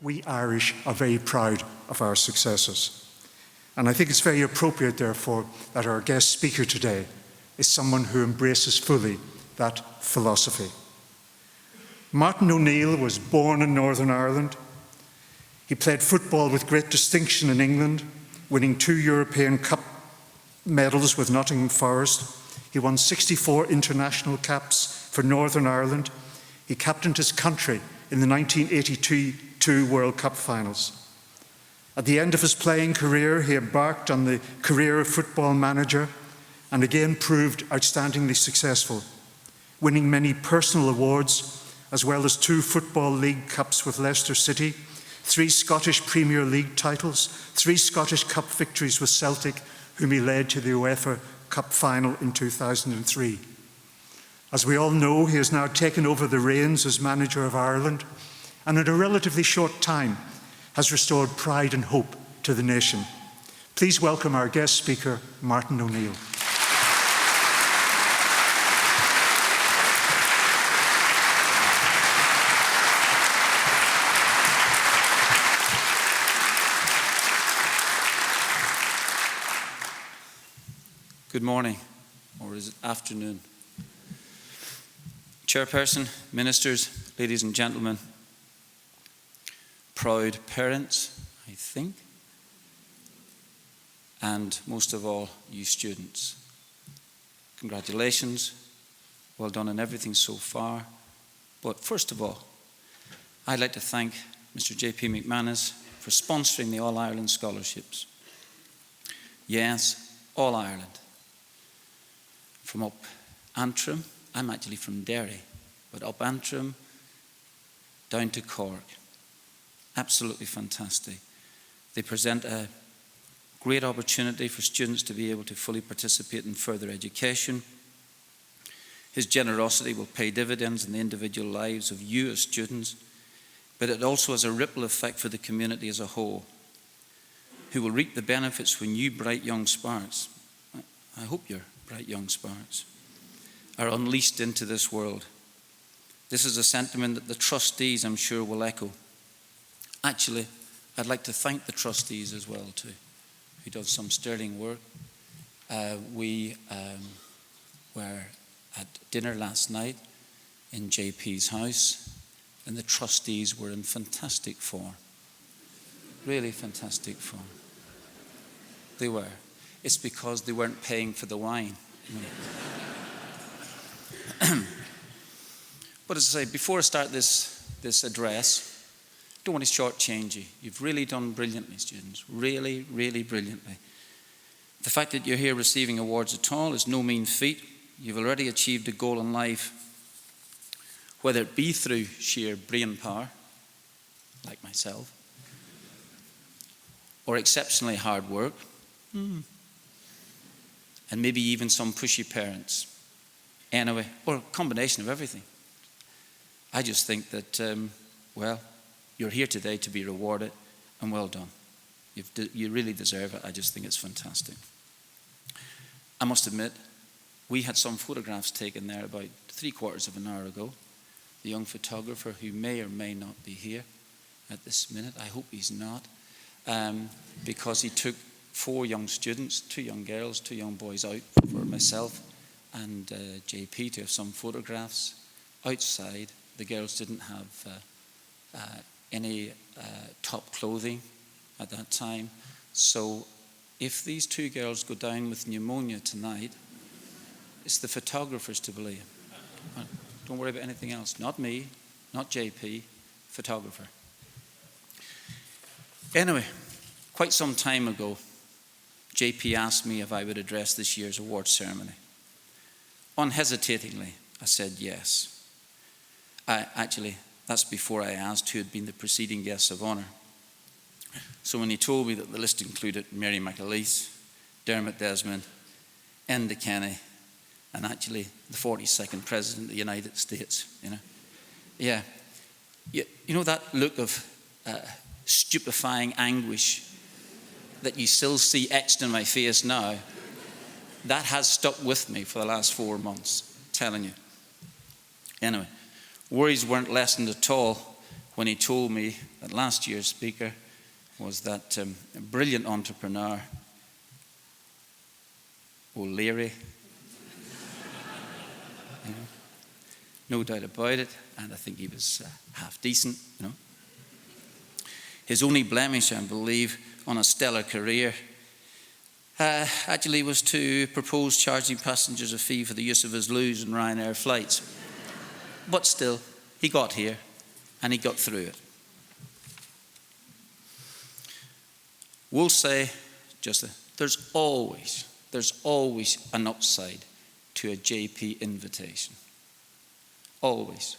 we Irish are very proud of our successes. And I think it's very appropriate, therefore, that our guest speaker today is someone who embraces fully that philosophy. Martin O'Neill was born in Northern Ireland. He played football with great distinction in England, winning 2 European Cup medals with Nottingham Forest. He won 64 international caps for Northern Ireland. He captained his country in the 1982 World Cup finals. At the end of his playing career, he embarked on the career of football manager and again proved outstandingly successful, winning many personal awards, as well as 2 Football League Cups with Leicester City, 3 Scottish Premier League titles, 3 Scottish Cup victories with Celtic, whom he led to the UEFA Cup final in 2003. As we all know, he has now taken over the reins as manager of Ireland, and in a relatively short time has restored pride and hope to the nation. Please welcome our guest speaker, Martin O'Neill. Good morning, or is it afternoon? Chairperson, ministers, ladies and gentlemen, proud parents, I think, and most of all, you students. Congratulations, well done on everything so far. But first of all, I'd like to thank Mr. J.P. McManus for sponsoring the All-Ireland Scholarships. Yes, All-Ireland. From up Antrim, I'm actually from Derry, but up Antrim, down to Cork. Absolutely fantastic. They present a great opportunity for students to be able to fully participate in further education. His generosity will pay dividends in the individual lives of you as students, but it also has a ripple effect for the community as a whole, who will reap the benefits when you bright young sparks, I hope you're bright young sparks, are unleashed into this world. This is a sentiment that the trustees, I'm sure, will echo. Actually, I'd like to thank the trustees as well too, who did some sterling work. We were at dinner last night in JP's house, and the trustees were in fantastic form. Really fantastic form. They were. It's because they weren't paying for the wine. But as I say, before I start this address, don't want to shortchange you. You've really done brilliantly, students. Really, really brilliantly. The fact that you're here receiving awards at all is no mean feat. You've already achieved a goal in life, whether it be through sheer brain power, like myself, or exceptionally hard work, and maybe even some pushy parents. Anyway, or a combination of everything. I just think that, well, you're here today to be rewarded, and well done. You really deserve it. I just think it's fantastic. I must admit, we had some photographs taken there about 3/4 of an hour ago. The young photographer who may or may not be here at this minute, I hope he's not, because he took 4 young students, 2 young girls, 2 young boys out for myself and JP to have some photographs outside. The girls didn't have any top clothing at that time. So if these 2 girls go down with pneumonia tonight, it's the photographers to blame. Don't worry about anything else. Not me, not JP, photographer. Anyway, quite some time ago, JP asked me if I would address this year's awards ceremony. Unhesitatingly, I said yes. Actually, that's before I asked who had been the preceding guests of honour. So when he told me that the list included Mary McAleese, Dermot Desmond, Enda Kenny, and actually the 42nd President of the United States, Yeah. You know that look of stupefying anguish that you still see etched in my face now? That has stuck with me for the last 4 months, telling you. Anyway, worries weren't lessened at all when he told me that last year's speaker was that a brilliant entrepreneur, O'Leary. You know, no doubt about it, and I think he was half decent, you know. His only blemish, I believe, on a stellar career actually was to propose charging passengers a fee for the use of his loos and Ryanair flights. But still, he got here and he got through it. We'll say there's always an upside to a JP invitation. Always.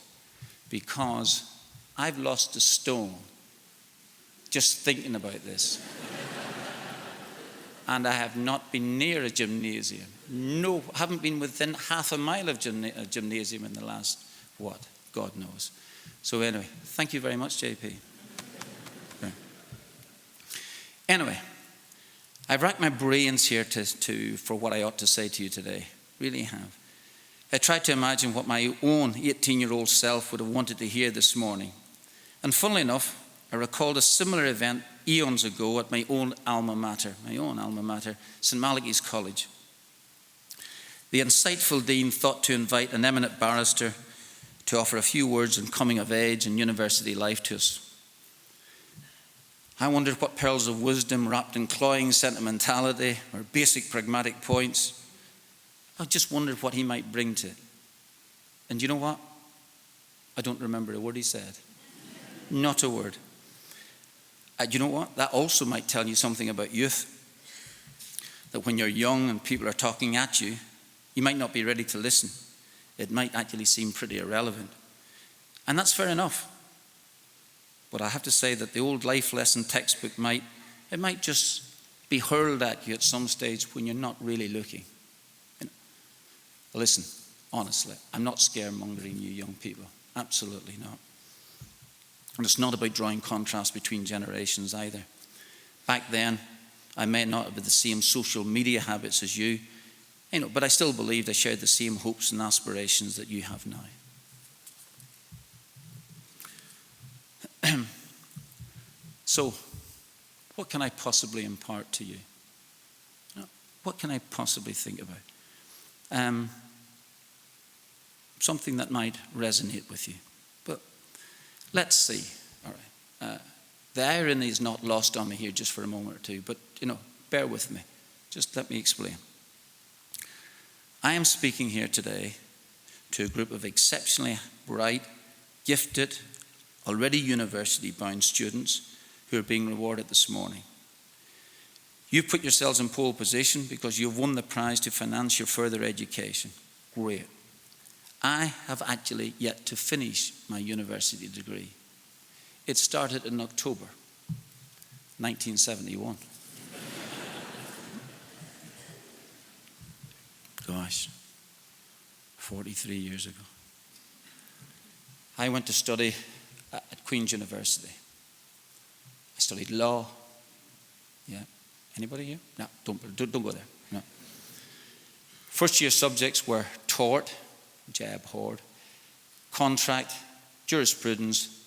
Because I've lost a stone just thinking about this. And I have not been near a gymnasium. No, haven't been within half a mile of a gymnasium in the last, what? God knows. So anyway, thank you very much, JP. Okay. Anyway, I've racked my brains here for what I ought to say to you today. Really have. I tried to imagine what my own 18-year-old self would have wanted to hear this morning. And funnily enough, I recalled a similar event eons ago at my own alma mater, St. Malachy's College. The insightful dean thought to invite an eminent barrister to offer a few words on coming of age and university life to us. I wondered what pearls of wisdom wrapped in cloying sentimentality or basic pragmatic points. I just wondered what he might bring to it. And you know what? I don't remember a word he said. Not a word. You know what? That also might tell you something about youth. That when you're young and people are talking at you, you might not be ready to listen. It might actually seem pretty irrelevant. And that's fair enough. But I have to say that the old life lesson textbook might just be hurled at you at some stage when you're not really looking. You know? Listen, honestly, I'm not scaremongering you young people. Absolutely not. And it's not about drawing contrast between generations either. Back then, I may not have the same social media habits as you, but I still believed I shared the same hopes and aspirations that you have now. So, what can I possibly impart to you? What can I possibly think about? Something that might resonate with you. But let's see. All right. The irony is not lost on me here just for a moment or two, but bear with me. Just let me explain. I am speaking here today to a group of exceptionally bright, gifted, already university-bound students who are being rewarded this morning. You've put yourselves in pole position because you've won the prize to finance your further education. Great. I have actually yet to finish my university degree. It started in October 1971. Gosh, 43 years ago. I went to study at Queen's University. I studied law. Yeah. Anybody here? No, don't go there. No. First year subjects were tort, which I abhorred, contract, jurisprudence,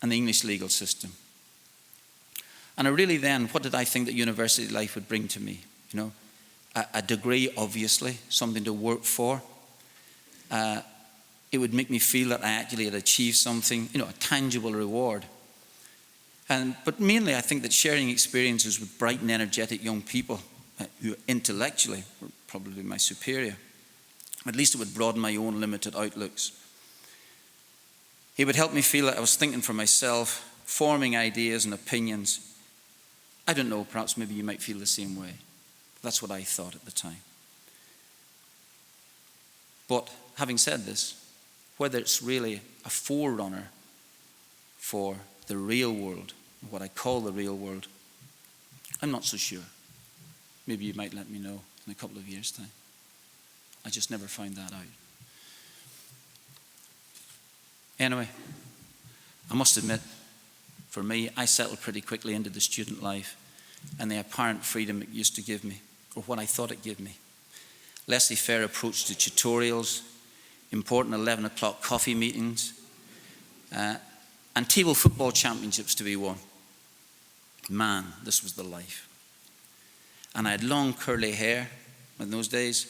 and the English legal system. And what did I think that university life would bring to me? A degree, obviously, something to work for. It would make me feel that I actually had achieved something, a tangible reward. But mainly, I think that sharing experiences with bright and energetic young people who intellectually were probably my superior, at least it would broaden my own limited outlooks. It would help me feel that I was thinking for myself, forming ideas and opinions. I don't know, perhaps maybe you might feel the same way. That's what I thought at the time. But having said this, whether it's really a forerunner for the real world, what I call the real world, I'm not so sure. Maybe you might let me know in a couple of years' time. I just never found that out. Anyway, I must admit, for me, I settled pretty quickly into the student life and the apparent freedom it used to give me, or what I thought it gave me. Laissez-faire approach to tutorials, important 11 o'clock coffee meetings, and table football championships to be won. Man, this was the life. And I had long curly hair in those days.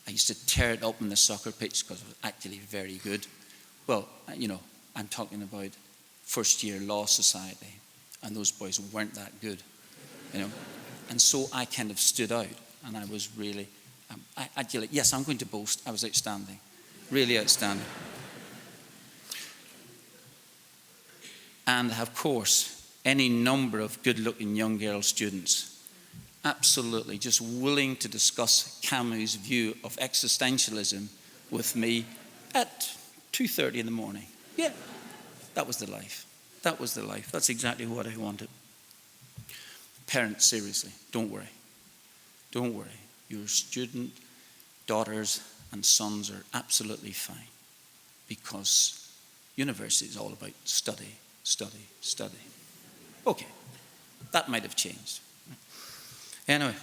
I used to tear it up on the soccer pitch because it was actually very good. Well, I'm talking about first year law society, and those boys weren't that good, And so I kind of stood out, and I was really, yes, I'm going to boast, I was outstanding, really outstanding. And of course, any number of good-looking young girl students, absolutely just willing to discuss Camus' view of existentialism with me at 2:30 in the morning. Yeah, that was the life. That was the life. That's exactly what I wanted. Parents, seriously, don't worry. Don't worry. Your student daughters and sons are absolutely fine, because university is all about study, study, study. Okay, that might have changed. Anyway,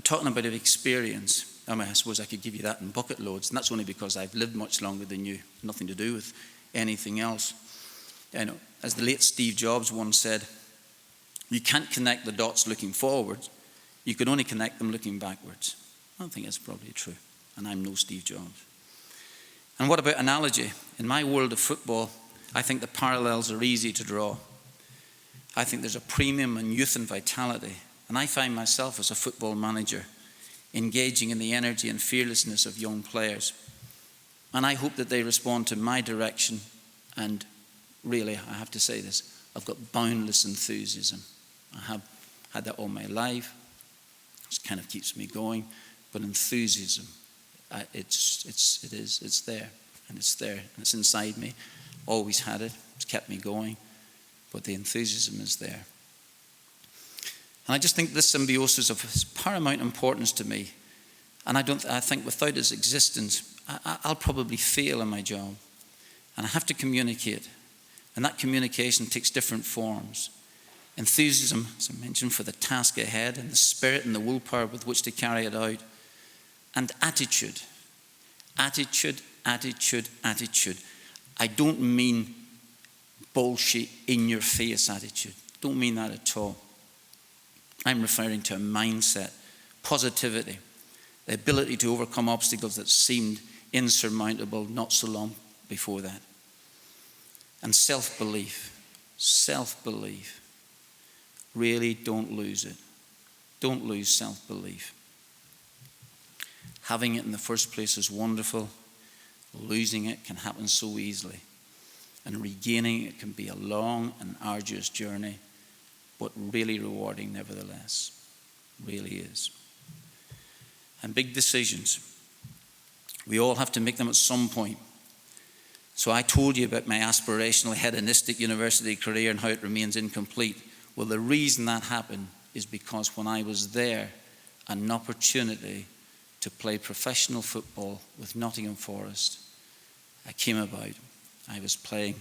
talking about experience, I suppose I could give you that in bucket loads, and that's only because I've lived much longer than you, nothing to do with anything else. As the late Steve Jobs once said, you can't connect the dots looking forwards, you can only connect them looking backwards. I think that's probably true, and I'm no Steve Jobs. And what about analogy? In my world of football, I think the parallels are easy to draw. I think there's a premium on youth and vitality, and I find myself as a football manager engaging in the energy and fearlessness of young players. And I hope that they respond to my direction, and really, I have to say this, I've got boundless enthusiasm. I have had that all my life. It kind of keeps me going, but enthusiasm, it's there, and it's there, and it's inside me. Always had it. It's kept me going, but the enthusiasm is there. And I just think this symbiosis of paramount importance to me. And I think without its existence, I'll probably fail in my job. And I have to communicate. And that communication takes different forms. Enthusiasm, as I mentioned, for the task ahead, and the spirit and the willpower with which to carry it out. And attitude. Attitude, attitude, attitude. I don't mean bullshit, in-your-face attitude. Don't mean that at all. I'm referring to a mindset, positivity, the ability to overcome obstacles that seemed insurmountable not so long before that. And self-belief. Self-belief. Really don't lose it. Don't lose self-belief. Having it in the first place is wonderful. Losing it can happen so easily. And regaining it can be a long and arduous journey, but really rewarding nevertheless. Really is. And big decisions. We all have to make them at some point. So I told you about my aspirational hedonistic university career and how it remains incomplete. Well, the reason that happened is because when I was there, an opportunity to play professional football with Nottingham Forest, I came about. I was playing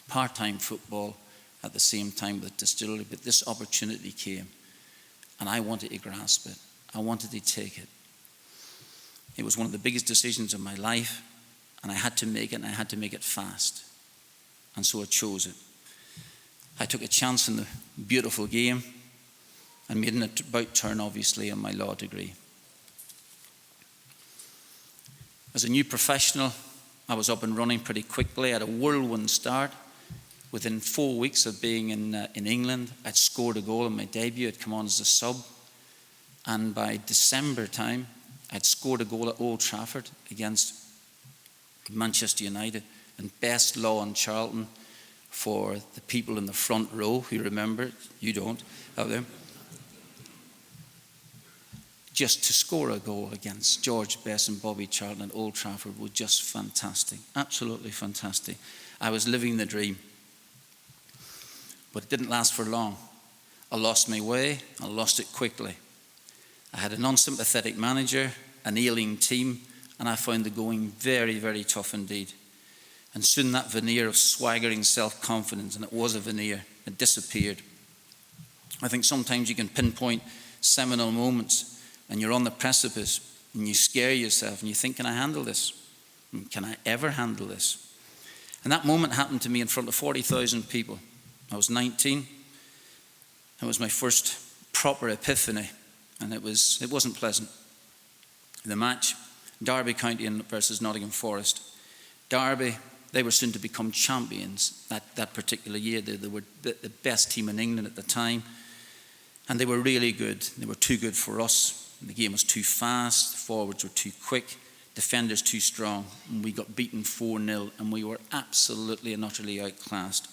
part-time football at the same time with Distillery, but this opportunity came, and I wanted to grasp it. I wanted to take it. It was one of the biggest decisions of my life, and I had to make it, and I had to make it fast. And so I chose it. I took a chance in the beautiful game and made an about turn, obviously, on my law degree. As a new professional, I was up and running pretty quickly. I had a whirlwind start. Within 4 weeks of being in England, I'd scored a goal in my debut. I'd come on as a sub. And by December time, I'd scored a goal at Old Trafford against Manchester United, and best law in Charlton for the people in the front row who remember it. You don't, out there. Just to score a goal against George Best and Bobby Charlton at Old Trafford was just fantastic, absolutely fantastic. I was living the dream, but it didn't last for long. I lost my way, I lost it quickly. I had an unsympathetic manager, an ailing team, and I found the going very, very tough indeed. And soon that veneer of swaggering self-confidence, and it was a veneer, it disappeared. I think sometimes you can pinpoint seminal moments and you're on the precipice and you scare yourself and you think, can I handle this? Can I ever handle this? And that moment happened to me in front of 40,000 people. I was 19. It was my first proper epiphany, and it wasn't pleasant. The match, Derby County versus Nottingham Forest. Derby, they were soon to become champions that particular year. They were the best team in England at the time, and they were really good. They were too good for us. The game was too fast, the forwards were too quick, defenders too strong, and we got beaten 4-0, and we were absolutely and utterly outclassed.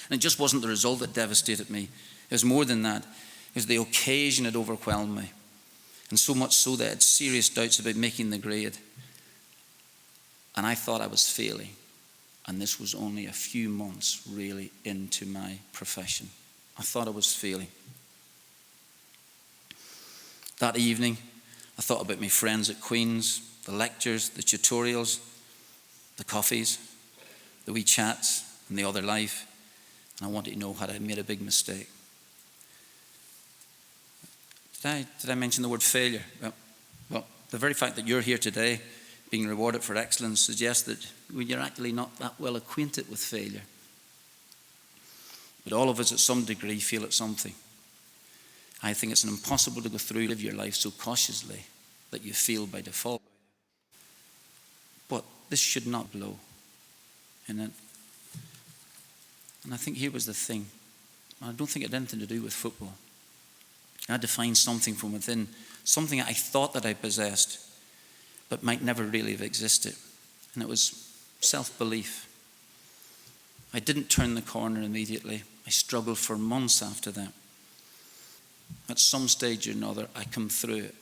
And it just wasn't the result that devastated me. It was more than that. It was the occasion that overwhelmed me. And so much so that I had serious doubts about making the grade. And I thought I was failing. And this was only a few months really into my profession. I thought I was failing. That evening, I thought about my friends at Queen's, the lectures, the tutorials, the coffees, the wee chats, and the other life. And I wanted to know had I made a big mistake. Did I mention the word failure? Well, the very fact that you're here today, being rewarded for excellence, suggests that you're actually not that well acquainted with failure. But all of us at some degree feel it something. I think it's impossible to go through live your life so cautiously that you fail by default. But this should not blow. And I think here was the thing. I don't think it had anything to do with football. I had to find something from within, something I thought that I possessed, but might never really have existed. And it was self-belief. I didn't turn the corner immediately. I struggled for months after that. At some stage or another, I come through it.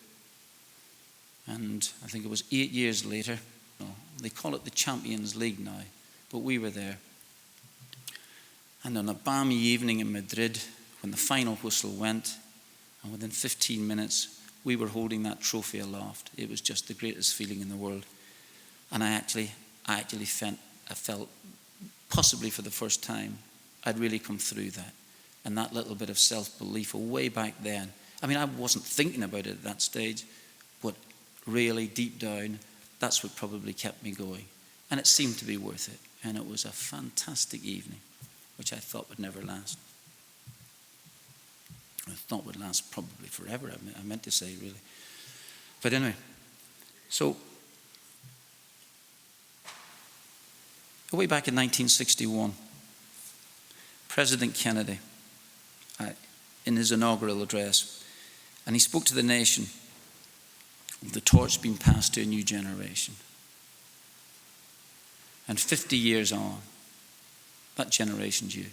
And I think it was 8 years later, they call it the Champions League now, but we were there. And on a balmy evening in Madrid, when the final whistle went, and within 15 minutes, we were holding that trophy aloft. It was just the greatest feeling in the world. And I actually felt, possibly for the first time, I'd really come through that. And that little bit of self-belief way back then. I mean, I wasn't thinking about it at that stage, but really deep down, that's what probably kept me going. And it seemed to be worth it. And it was a fantastic evening, which I thought would never last. I thought would last probably forever, I meant to say, really. But anyway, so way back in 1961, President Kennedy, in his inaugural address, and he spoke to the nation of the torch being passed to a new generation. And 50 years on, that generation's you,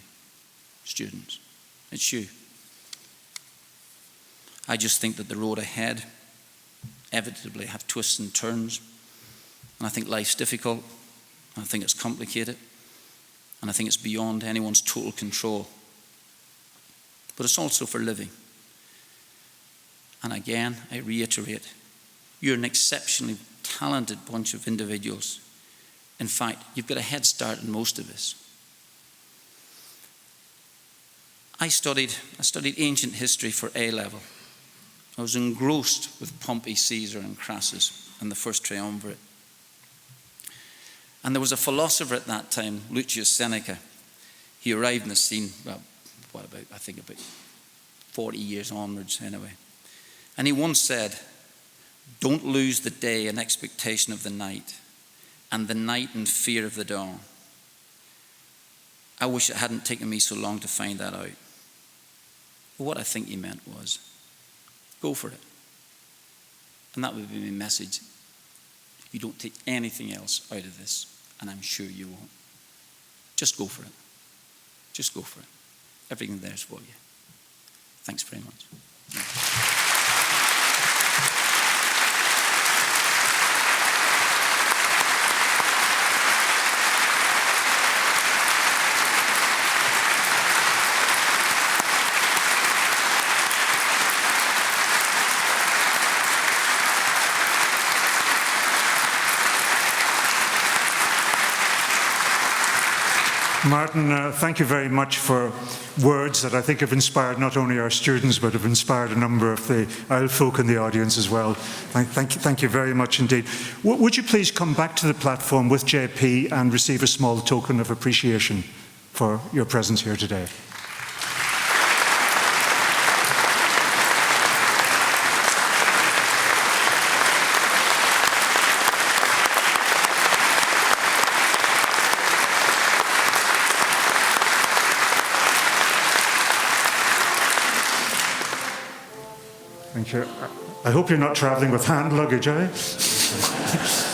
students. It's you. I just think that the road ahead inevitably have twists and turns. And I think life's difficult. I think it's complicated. And I think it's beyond anyone's total control. But it's also for living. And again, I reiterate, you're an exceptionally talented bunch of individuals. In fact, you've got a head start in most of us. I studied ancient history for A-level. I was engrossed with Pompey, Caesar, and Crassus and the first triumvirate. And there was a philosopher at that time, Lucius Seneca. He arrived in the scene, about 40 years onwards anyway. And he once said, "Don't lose the day in expectation of the night, and the night in fear of the dawn." I wish it hadn't taken me so long to find that out. But what I think he meant was, go for it. And that would be my message. You don't take anything else out of this, and I'm sure you won't. Just go for it. Just go for it. Everything there's for you. Thanks very much. Martin, thank you very much for words that I think have inspired not only our students, but have inspired a number of the Isle folk in the audience as well. Thank you very much indeed. Would you please come back to the platform with JP and receive a small token of appreciation for your presence here today? Thank you. I hope you're not travelling with hand luggage, eh?